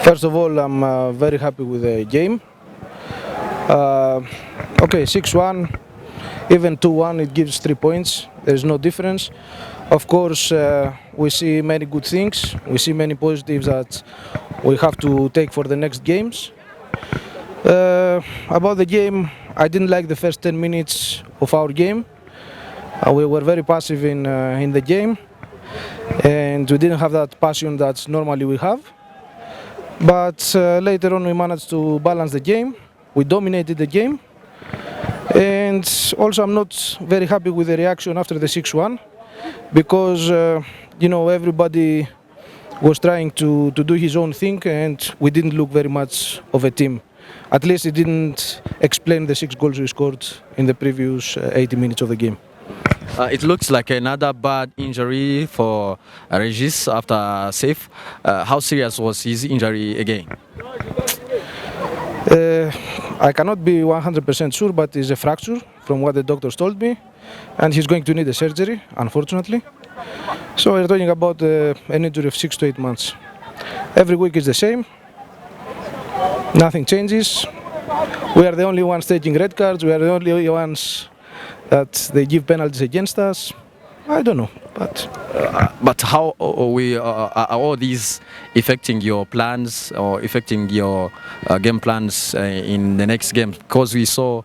First of all, I'm very happy with the game. Okay, 6-1, even 2-1, it gives 3 points. There's no difference. Of course, we see many good things. We see many positives that we have to take for the next games. About the game, I didn't like the first 10 minutes of our game. We were very passive in the game, and we didn't have that passion that normally we have. But later on we managed to balance the game. We dominated the game. And also I'm not very happy with the reaction after the 6-1 because everybody was trying to do his own thing and we didn't look very much of a team. At least it didn't explain the 6 goals we scored in the previous 80 minutes of the game. It looks like another bad injury for Regis after save. How serious was his injury again? I cannot be 100% sure, but it's a fracture from what the doctors told me, and he's going to need a surgery, unfortunately. So we're talking about an injury of 6 to 8 months. Every week is the same. Nothing changes. We are the only ones taking red cards. We are the only ones that they give penalties against us. I don't know, but how are all these affecting your plans or affecting your game plans in the next game? Because we saw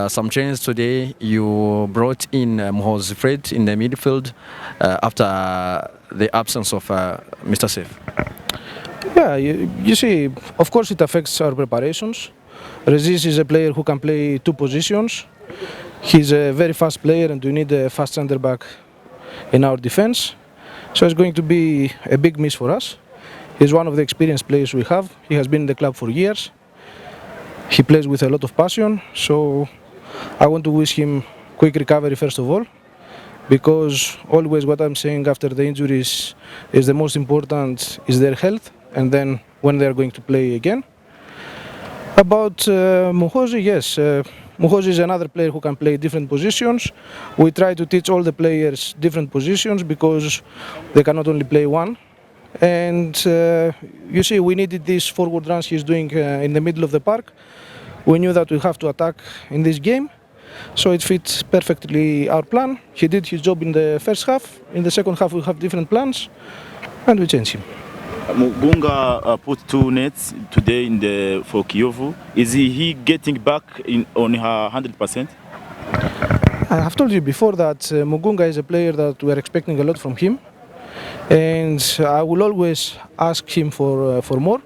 some changes today. You brought in Misifurire in the midfield after the absence of Mr. Safe. Yeah, you see, of course it affects our preparations. Regis is a player who can play 2 positions. He's a very fast player and we need a fast center back in our defense. So it's going to be a big miss for us. He's one of the experienced players we have. He has been in the club for years. He plays with a lot of passion. So I want to wish him quick recovery first of all, because always what I'm saying after the injuries is the most important is their health and then when they are going to play again. About Muhozi, yes. Muhozi is another player who can play different positions. We try to teach all the players different positions because they cannot only play one. And you see, we needed these forward runs he's doing in the middle of the park. We knew that we have to attack in this game, so it fits perfectly our plan. He did his job in the first half. In the second half we have different plans and we change him. Mugunga put 2 nets today for Kiyovu. Is he getting back on her 100%? I have told you before that Mugunga is a player that we are expecting a lot from him, and I will always ask him for more,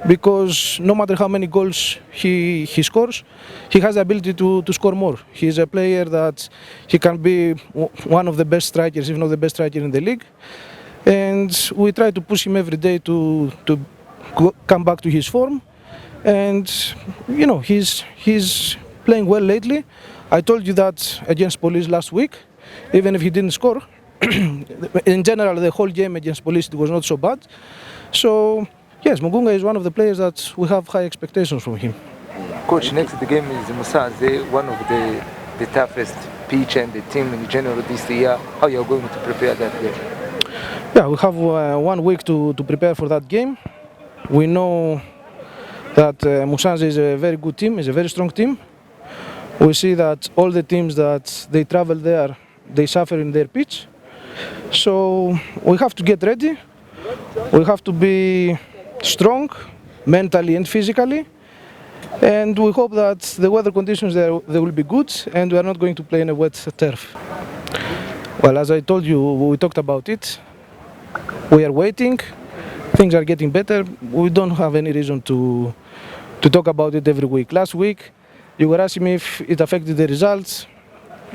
because no matter how many goals he scores, he has the ability to score more. He is a player that he can be one of the best strikers, if not the best striker in the league. And we try to push him every day to come back to his form. And he's playing well lately. I told you that against Police last week, even if he didn't score. In general, the whole game against Police it was not so bad. So yes, Mugunga is one of the players that we have high expectations from him. Coach, next the game is Musanze, one of the toughest pitch and the team in general this year. How you are going to prepare that game? Yeah, we have 1 week to prepare for that game. We know that Musanze is a very good team, is a very strong team. We see that all the teams that they travel there, they suffer in their pitch. So we have to get ready. We have to be strong, mentally and physically. And we hope that the weather conditions there they will be good and we are not going to play in a wet turf. Well, as I told you, we talked about it. We are waiting. Things are getting better. We don't have any reason to talk about it every week. Last week, you were asking me if it affected the results.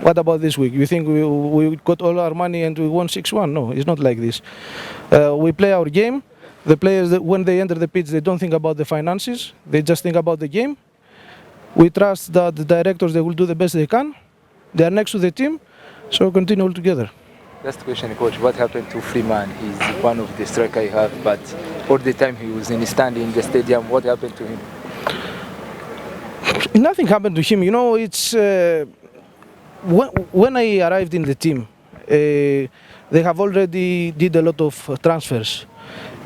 What about this week? You think we got all our money and we won 6-1? No, it's not like this. We play our game. The players, when they enter the pitch, they don't think about the finances. They just think about the game. We trust that the directors, they will do the best they can. They are next to the team, so continue all together. Last question, Coach. What happened to Freeman? He's one of the strikers you have, but all the time he was in the stand in the stadium. What happened to him? Nothing happened to him. You know, it's when I arrived in the team, they have already did a lot of transfers.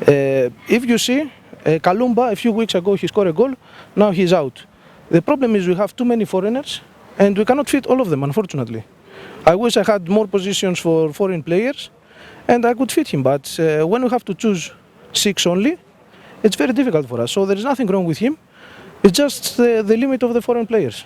If you see, Kalumba, a few weeks ago, he scored a goal. Now he's out. The problem is we have too many foreigners, and we cannot fit all of them, unfortunately. I wish I had more positions for foreign players, and I could fit him. But when we have to choose 6 only, it's very difficult for us. So there is nothing wrong with him. It's just the limit of the foreign players.